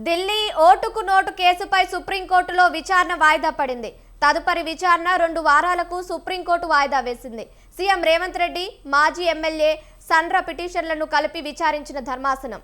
ఢిల్లీ ఓటుకు నోటు కేసుపై సుప్రీంకోర్టులో విచారణ వాయిదా పడింది. తదుపరి విచారణ 2 వారాలకు సుప్రీంకోర్టు వాయిదా వేసింది. సీఎం రేవంత్ రెడ్డి, మాజీ ఎమ్మెల్యే సండ్ర పిటిషన్లను కలిపి విచారించిన ధర్మాసనం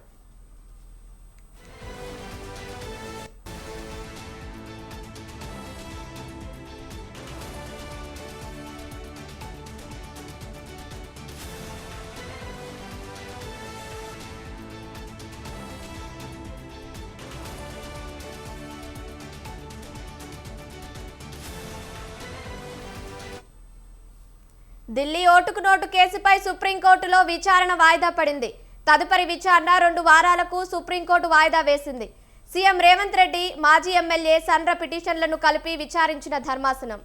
ఢిల్లీ ఓటుకు నోటు కేసుపై సుప్రీంకోర్టులో విచారణ వాయిదా పడింది. తదుపరి విచారణ 2 వారాలకు సుప్రీంకోర్టు వాయిదా వేసింది. సీఎం రేవంత్ రెడ్డి, మాజీ ఎమ్మెల్యే సండ్ర పిటిషన్లను కలిపి విచారించిన ధర్మాసనం